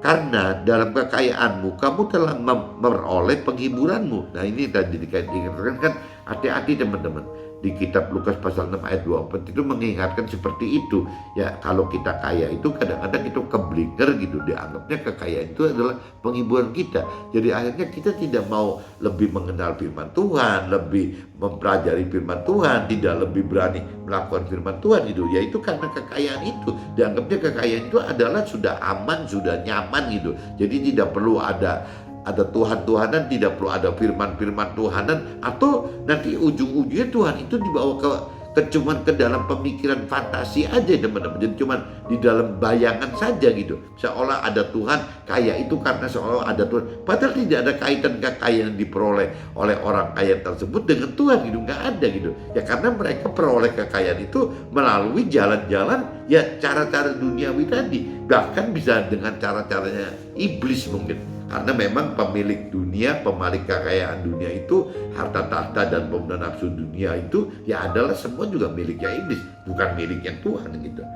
karena dalam kekayaanmu kamu telah memperoleh penghiburanmu. Nah, ini tadi dikatakan kan, hati-hati teman-teman. Di kitab Lukas pasal 6 ayat 24 itu mengingatkan seperti itu. Ya, kalau kita kaya itu kadang-kadang itu keblinger gitu, dianggapnya kekayaan itu adalah penghiburan kita. Jadi akhirnya kita tidak mau lebih mengenal firman Tuhan, lebih mempelajari firman Tuhan, tidak lebih berani melakukan firman Tuhan gitu. Yaitu karena kekayaan itu, dianggapnya kekayaan itu adalah sudah aman, sudah nyaman gitu. Jadi tidak perlu ada Tuhan-Tuhanan, tidak perlu ada firman-firman Tuhanan, atau nanti ujung-ujungnya Tuhan itu dibawa cuman ke dalam pemikiran fantasi aja, teman-teman. Jadi cuman di dalam bayangan saja gitu, seolah ada Tuhan, kaya itu karena seolah ada Tuhan, padahal tidak ada kaitan kekayaan yang diperoleh oleh orang kaya tersebut dengan Tuhan gitu, nggak ada gitu ya, karena mereka peroleh kekayaan itu melalui jalan-jalan ya, cara-cara duniawi tadi, bahkan bisa dengan cara-caranya iblis mungkin. Karena memang pemilik dunia, pemilik kekayaan dunia itu, harta tahta dan pemenuhan nafsu dunia itu ya adalah semua juga miliknya iblis, bukan miliknya Tuhan gitu.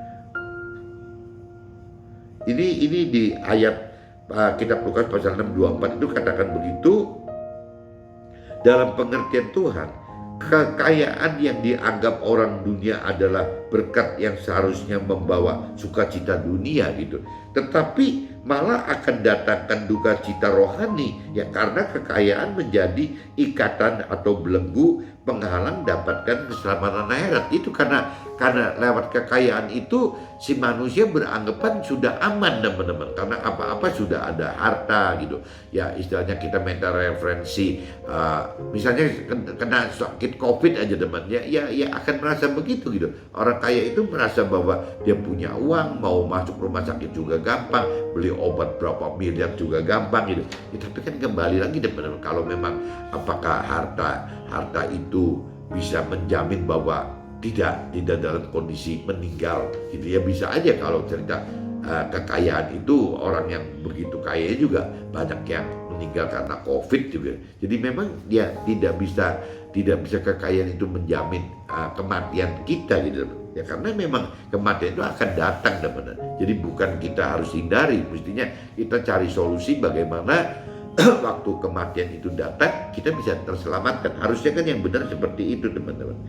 Ini di ayat kitab Lukas pasal 6:24 itu katakan begitu. Dalam pengertian Tuhan, kekayaan yang dianggap orang dunia adalah berkat yang seharusnya membawa sukacita dunia gitu, tetapi malah akan datangkan duka cita rohani ya, karena kekayaan menjadi ikatan atau belenggu penghalang dapatkan keselamatan akhirat. Itu karena lewat kekayaan itu si manusia beranggapan sudah aman, teman-teman, karena apa-apa sudah ada harta gitu ya. Istilahnya kita minta referensi, misalnya kena sakit COVID aja, teman ya akan merasa begitu gitu. Orang kaya itu merasa bahwa dia punya uang, mau masuk rumah sakit juga gampang, beli obat berapa miliar juga gampang gitu ya. Tapi kan kembali lagi, teman-teman, kalau memang apakah harta itu bisa menjamin bahwa tidak dalam kondisi meninggal gitu ya. Bisa aja kalau cerita kekayaan itu, orang yang begitu kaya juga banyak yang meninggal karena COVID juga. Jadi memang dia tidak bisa kekayaan itu menjamin kematian kita gitu ya, karena memang kematian itu akan datang, teman-teman. Jadi bukan kita harus hindari, mestinya kita cari solusi bagaimana waktu kematian itu datang kita bisa terselamatkan. Harusnya kan yang benar seperti itu, teman-teman.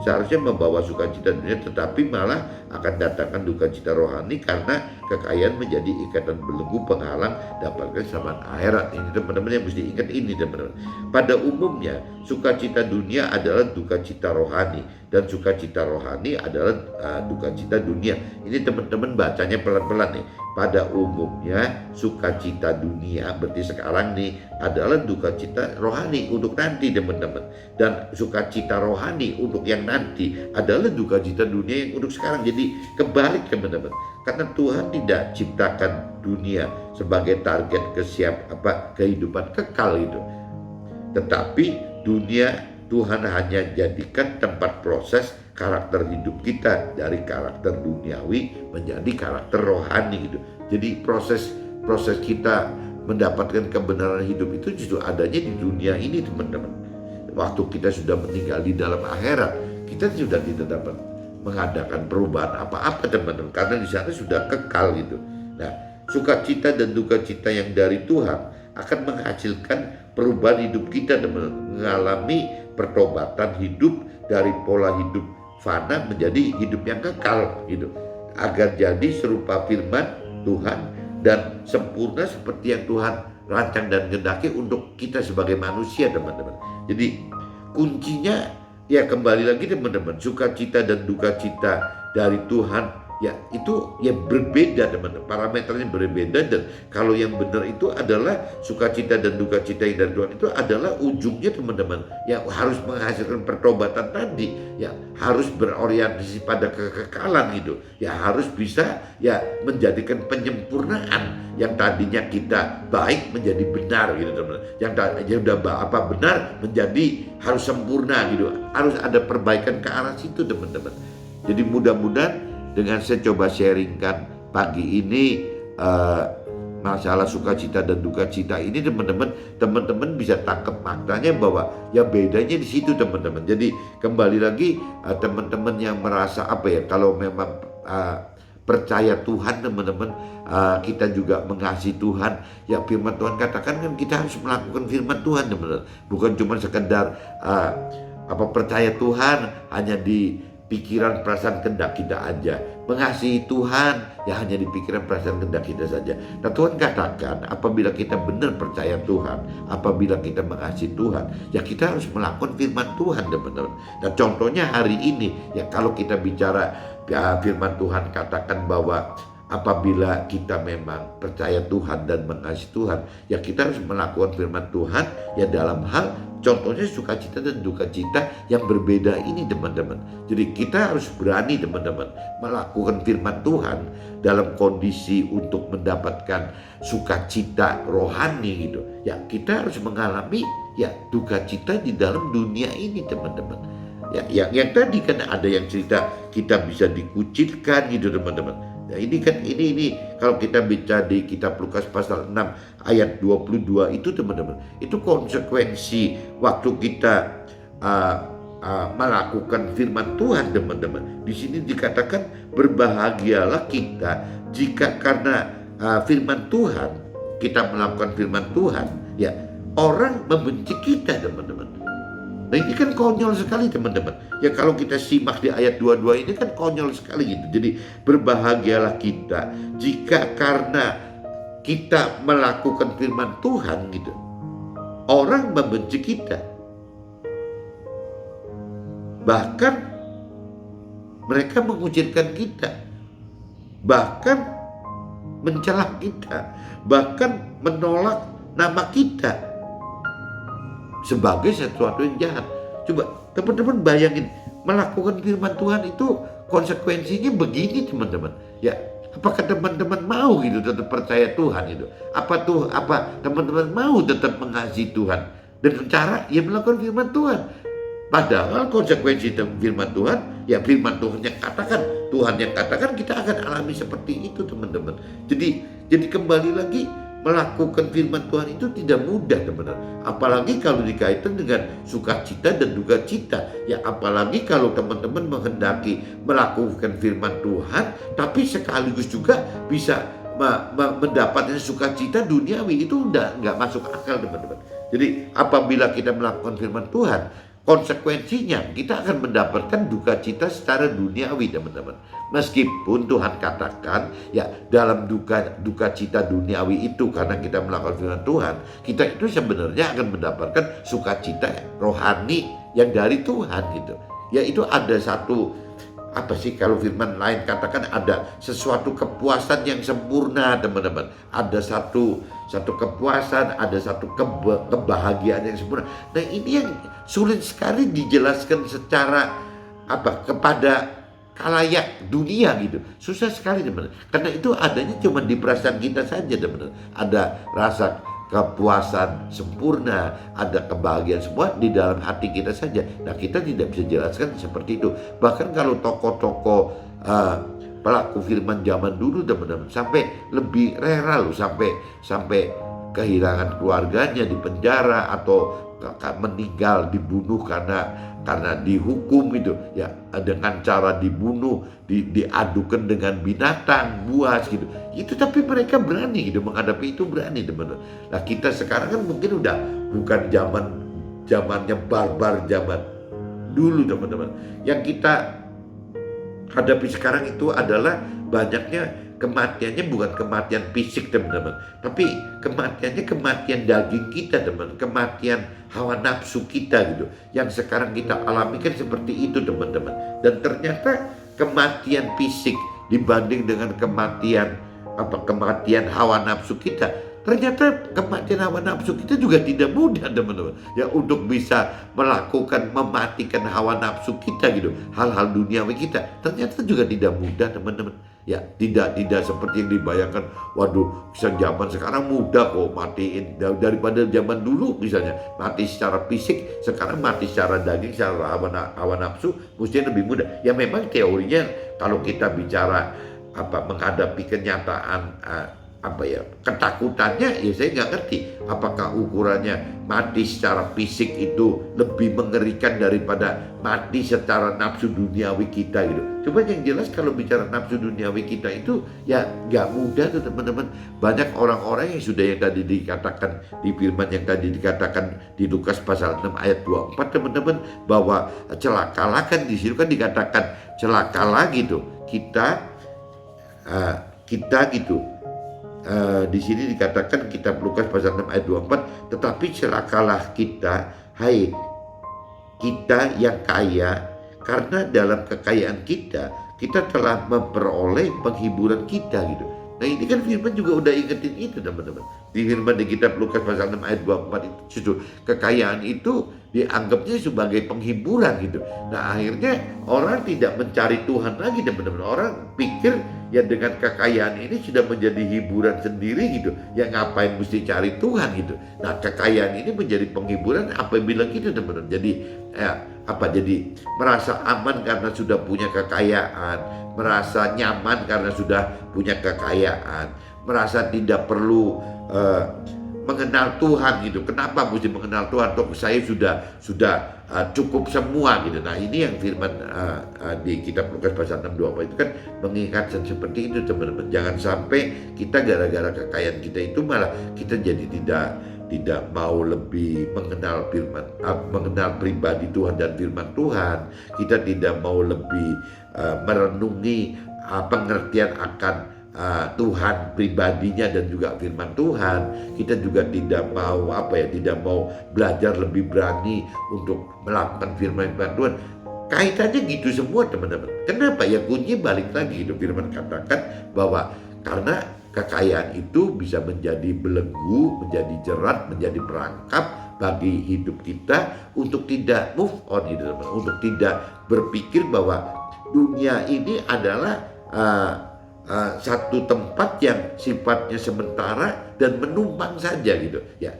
Seharusnya membawa sukacita dunia, tetapi malah akan datangkan duka cita rohani, karena kekayaan menjadi ikatan belenggu penghalang dapatkan keselamatan akhirat. Ini teman-teman yang mesti ingat ini, teman-teman. Pada umumnya sukacita dunia adalah duka cita rohani, dan sukacita rohani adalah duka cita dunia. Ini teman-teman bacanya pelan-pelan nih. Pada umumnya sukacita dunia, berarti sekarang nih, adalah duka cita rohani untuk nanti, teman-teman. Dan sukacita rohani untuk yang nanti adalah duka cita dunia yang untuk sekarang. Jadi kebalik, teman-teman. Karena Tuhan tidak ciptakan dunia sebagai target kehidupan kekal itu. Tetapi dunia Tuhan hanya jadikan tempat proses karakter hidup kita dari karakter duniawi menjadi karakter rohani gitu. Jadi proses kita mendapatkan kebenaran hidup itu justru adanya di dunia ini, teman-teman. Waktu kita sudah meninggal di dalam akhirat, kita sudah tidak dapat mengadakan perubahan apa-apa teman-teman, karena di sana sudah kekal gitu. Nah, sukacita dan duka cita yang dari Tuhan akan menghasilkan perubahan hidup kita dan mengalami pertobatan hidup dari pola hidup fana menjadi hidup yang kekal gitu, agar jadi serupa firman Tuhan dan sempurna seperti yang Tuhan rancang dan kehendaki untuk kita sebagai manusia teman-teman. Jadi kuncinya ya kembali lagi teman-teman, sukacita dan duka cita dari Tuhan ya itu ya berbeda teman-teman, parameternya berbeda. Dan kalau yang benar itu adalah sukacita dan duka cita yang dari Tuhan itu adalah ujungnya teman-teman ya harus menghasilkan pertobatan tadi, ya harus berorientasi pada kekekalan gitu, ya harus bisa ya menjadikan penyempurnaan yang tadinya kita baik menjadi benar gitu teman-teman, yang tadinya udah benar menjadi harus sempurna gitu, harus ada perbaikan ke arah situ teman-teman. Jadi mudah-mudahan dengan saya coba sharingkan pagi ini masalah sukacita dan duka cita ini teman-teman bisa tangkap maknanya bahwa ya bedanya di situ teman-teman. Jadi kembali lagi teman-teman yang merasa apa ya, kalau memang percaya Tuhan teman-teman, kita juga mengasihi Tuhan, ya firman Tuhan katakan kan kita harus melakukan firman Tuhan teman-teman, bukan cuma sekedar percaya Tuhan hanya di pikiran perasaan kehendak kita aja, mengasihi Tuhan ya hanya di pikiran perasaan kehendak kita saja. Nah Tuhan katakan apabila kita benar percaya Tuhan, apabila kita mengasihi Tuhan, ya kita harus melakukan firman Tuhan teman-teman. Nah contohnya hari ini ya kalau kita bicara firman Tuhan katakan bahwa apabila kita memang percaya Tuhan dan mengasihi Tuhan, ya kita harus melakukan firman Tuhan ya dalam hal contohnya sukacita dan duka cita yang berbeda ini teman-teman. Jadi kita harus berani teman-teman melakukan firman Tuhan dalam kondisi untuk mendapatkan sukacita rohani gitu. Ya kita harus mengalami ya duka cita di dalam dunia ini teman-teman. Ya yang tadi kan ada yang cerita kita bisa dikucilkan gitu teman-teman. Nah ini kan ini kalau kita baca di kitab Lukas pasal 6 ayat 22 itu teman-teman, itu konsekuensi waktu kita melakukan firman Tuhan teman-teman. Di sini dikatakan berbahagialah kita jika karena firman Tuhan, kita melakukan firman Tuhan, ya orang membenci kita teman-teman. Nah ini kan konyol sekali teman-teman. Ya kalau kita simak di ayat 22 ini kan konyol sekali gitu. Jadi berbahagialah kita jika karena kita melakukan firman Tuhan gitu, orang membenci kita. Bahkan mereka mengucilkan kita. Bahkan mencela kita. Bahkan menolak nama kita sebagai sesuatu yang jahat. Coba teman-teman bayangin, melakukan firman Tuhan itu konsekuensinya begini teman-teman. Ya, apakah teman-teman mau gitu tetap percaya Tuhan itu? Apa teman-teman mau tetap mengasihi Tuhan dengan cara ya melakukan firman Tuhan? Padahal konsekuensi firman Tuhan, ya firman Tuhan yang katakan, Tuhan yang katakan kita akan alami seperti itu teman-teman. Jadi kembali lagi, melakukan firman Tuhan itu tidak mudah teman-teman. Apalagi kalau dikaitkan dengan sukacita dan duka cita. Ya apalagi kalau teman-teman menghendaki melakukan firman Tuhan, tapi sekaligus juga bisa mendapatkan sukacita duniawi, itu nggak masuk akal teman-teman. Jadi apabila kita melakukan firman Tuhan, konsekuensinya kita akan mendapatkan duka cita secara duniawi teman-teman. Meskipun Tuhan katakan ya dalam duka cita duniawi itu karena kita melakukan firman Tuhan, kita itu sebenarnya akan mendapatkan sukacita rohani yang dari Tuhan gitu. Ya itu ada satu kalau firman lain katakan ada sesuatu kepuasan yang sempurna teman-teman. Ada satu kepuasan, ada satu kebahagiaan yang sempurna. Nah ini yang sulit sekali dijelaskan secara kepada khalayak dunia gitu. Susah sekali teman-teman. Karena itu adanya cuma di perasaan kita saja teman-teman. Ada rasa kepuasan sempurna, ada kebahagiaan semua di dalam hati kita saja. Nah kita tidak bisa jelaskan seperti itu. Bahkan kalau tokoh-tokoh pelaku firman zaman dulu teman-teman sampai lebih rela loh, sampai kehilangan keluarganya di penjara atau meninggal dibunuh karena karena dihukum gitu ya, dengan cara dibunuh, diadukan dengan binatang buas gitu. Itu tapi mereka berani gitu menghadapi itu, berani teman-teman. Nah kita sekarang kan mungkin udah bukan zamannya barbar zaman dulu teman-teman. Yang kita hadapi sekarang itu adalah banyaknya kematiannya bukan kematian fisik teman-teman, tapi kematian daging kita teman, kematian hawa nafsu kita gitu. Yang sekarang kita alami kan seperti itu teman-teman. Dan ternyata kematian fisik dibanding dengan kematian hawa nafsu kita, ternyata kematian hawa nafsu kita juga tidak mudah teman-teman. Ya untuk bisa mematikan hawa nafsu kita gitu, hal-hal duniawi kita, ternyata juga tidak mudah teman-teman. Ya tidak seperti yang dibayangkan. Waduh, zaman sekarang mudah kok matiin daripada zaman dulu misalnya mati secara fisik, sekarang mati secara daging, secara hawa nafsu mestinya lebih mudah. Ya memang teorinya kalau kita bicara menghadapi kenyataan ketakutannya, ya saya nggak ngerti apakah ukurannya mati secara fisik itu lebih mengerikan daripada mati secara nafsu duniawi kita gitu. Cuma yang jelas kalau bicara nafsu duniawi kita itu ya nggak mudah tuh teman-teman. Banyak orang-orang yang sudah yang tadi dikatakan di firman yang tadi dikatakan di Lukas pasal 6 ayat 24 teman-teman, bahwa celakalah, kan di situ kan dikatakan celakalah gitu kita gitu. Di sini dikatakan kitab Lukas pasal 6 ayat 24, tetapi celakalah kita, hai kita yang kaya, karena dalam kekayaan kita telah memperoleh penghiburan kita gitu. Nah ini kan firman juga udah ingetin itu teman-teman. Di firman di kitab Lukas pasal 6 ayat 24 itu justru kekayaan itu dianggapnya sebagai penghiburan gitu. Nah akhirnya orang tidak mencari Tuhan lagi teman-teman. Orang pikir ya dengan kekayaan ini sudah menjadi hiburan sendiri gitu. Ya ngapain mesti cari Tuhan gitu. Nah kekayaan ini menjadi penghiburan apabila gitu teman-teman. Jadi jadi merasa aman karena sudah punya kekayaan, merasa nyaman karena sudah punya kekayaan, merasa tidak perlu mengenal Tuhan gitu. Kenapa mesti mengenal Tuhan? Toh saya sudah cukup semua gitu. Nah ini yang firman di kitab Lukas pasal 6:24 itu kan mengingatkan seperti itu teman-teman. Jangan sampai kita gara-gara kekayaan kita itu malah kita jadi tidak mau lebih mengenal pribadi Tuhan dan firman Tuhan. Kita tidak mau lebih merenungi pengertian akan Tuhan pribadinya dan juga firman Tuhan. Kita juga tidak mau belajar lebih berani untuk melakukan firman Tuhan. Kaitannya gitu semua teman-teman. Kenapa? Ya kunci balik lagi itu firman katakan bahwa karena kekayaan itu bisa menjadi belenggu, menjadi jerat, menjadi perangkap bagi hidup kita untuk tidak move on gitu teman-teman, untuk tidak berpikir bahwa dunia ini adalah satu tempat yang sifatnya sementara dan menumpang saja gitu ya.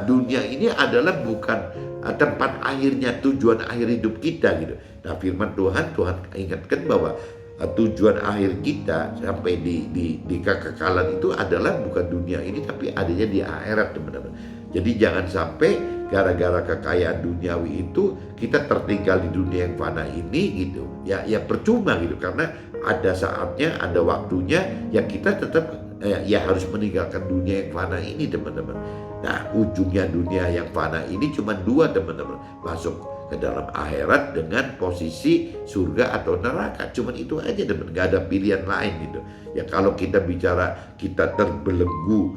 Dunia ini adalah bukan tempat akhirnya, tujuan akhir hidup kita gitu. Nah firman Tuhan ingatkan bahwa tujuan akhir kita sampai di kekekalan itu adalah bukan dunia ini tapi adanya di akhirat teman-teman. Jadi jangan sampai gara-gara kekayaan duniawi itu kita tertinggal di dunia yang fana ini gitu. Ya percuma gitu, karena ada saatnya, ada waktunya ya kita tetap harus meninggalkan dunia yang fana ini teman-teman. Nah ujungnya dunia yang fana ini cuma dua teman-teman, masuk ke dalam akhirat dengan posisi surga atau neraka. Cuman itu aja teman, gak ada pilihan lain gitu. Ya kalau kita bicara kita terbelenggu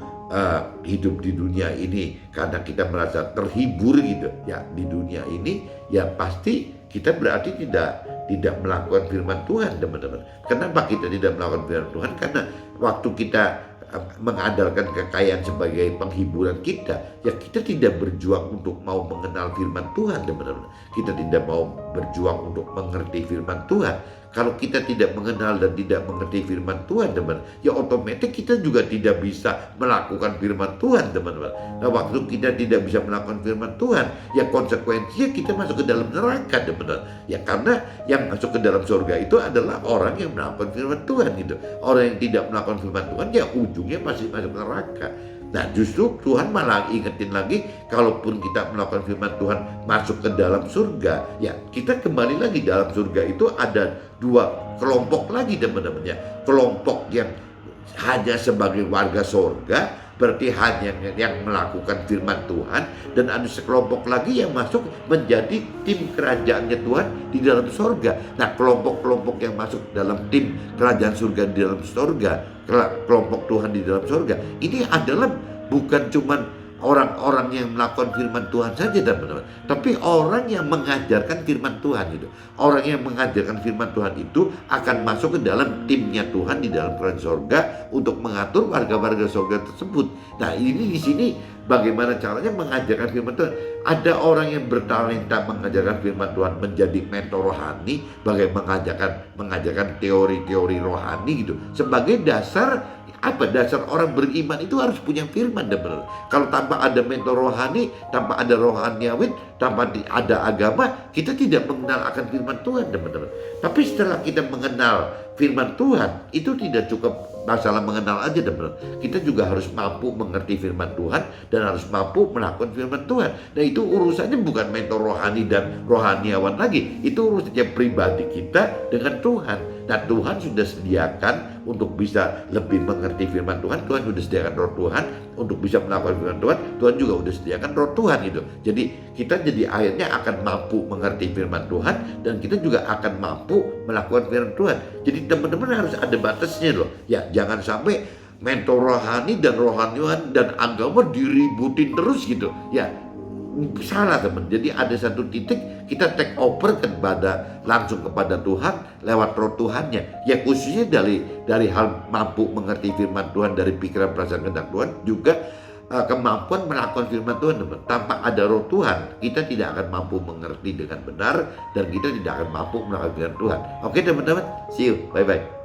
hidup di dunia ini karena kita merasa terhibur gitu ya di dunia ini, ya pasti kita berarti tidak melakukan firman Tuhan teman-teman. Kenapa kita tidak melakukan firman Tuhan? Karena waktu kita mengandalkan kekayaan sebagai penghiburan kita, ya kita tidak berjuang untuk mau mengenal firman Tuhan teman-teman. Kita tidak mau berjuang untuk mengerti firman Tuhan. Kalau kita tidak mengenal dan tidak mengerti firman Tuhan teman, ya otomatis kita juga tidak bisa melakukan firman Tuhan teman-teman. Nah waktu kita tidak bisa melakukan firman Tuhan, ya konsekuensinya kita masuk ke dalam neraka teman-teman. Ya karena yang masuk ke dalam surga itu adalah orang yang melakukan firman Tuhan gitu. Orang yang tidak melakukan firman Tuhan ya ujungnya pasti masuk neraka. Nah justru Tuhan malah ingetin lagi, kalaupun kita melakukan firman Tuhan masuk ke dalam surga, ya kita kembali lagi dalam surga itu ada dua kelompok lagi teman-teman ya. Kelompok yang hanya sebagai warga surga, berarti hanya yang melakukan firman Tuhan, dan ada sekelompok lagi yang masuk menjadi tim kerajaannya Tuhan di dalam surga. Nah kelompok-kelompok yang masuk dalam tim kerajaan surga di dalam surga, kelompok Tuhan di dalam surga, ini adalah bukan cuman orang-orang yang melakukan firman Tuhan saja teman-teman, tapi orang yang mengajarkan firman Tuhan itu. Orang yang mengajarkan firman Tuhan itu akan masuk ke dalam timnya Tuhan di dalam kerajaan surga untuk mengatur warga-warga surga tersebut. Nah ini di sini bagaimana caranya mengajarkan firman Tuhan. Ada orang yang bertalenta mengajarkan firman Tuhan menjadi mentor rohani, bagaimana mengajarkan teori-teori rohani gitu. Sebagai dasar dasar orang beriman itu harus punya firman dan benar. Kalau tanpa ada mentor rohani, tanpa ada rohaniawi, tanpa ada agama, kita tidak mengenal akan firman Tuhan teman-teman. Tapi setelah kita mengenal firman Tuhan, itu tidak cukup masalah mengenal aja teman-teman. Kita juga harus mampu mengerti firman Tuhan dan harus mampu melakukan firman Tuhan. Nah itu urusannya bukan mentor rohani dan rohaniawan lagi, itu urusannya pribadi kita dengan Tuhan. Nah Tuhan sudah sediakan untuk bisa lebih mengerti firman Tuhan. Tuhan sudah sediakan roh Tuhan untuk bisa melakukan firman Tuhan. Tuhan juga sudah sediakan roh Tuhan itu. Jadi kita jadi akhirnya akan mampu mengerti firman Tuhan, dan kita juga akan mampu melakukan firman Tuhan. Jadi teman-teman harus ada batasnya loh. Ya jangan sampai mentor rohani dan rohaniwan dan agama diributin terus gitu. Ya salah teman. Jadi ada satu titik kita take over langsung kepada Tuhan lewat roh Tuhannya. Ya khususnya dari hal mampu mengerti firman Tuhan dari pikiran perasaan kehendak Tuhan, juga kemampuan melakukan firman Tuhan teman. Tanpa ada roh Tuhan kita tidak akan mampu mengerti dengan benar, dan kita tidak akan mampu melakukan firman Tuhan. Oke teman-teman, see you, bye bye.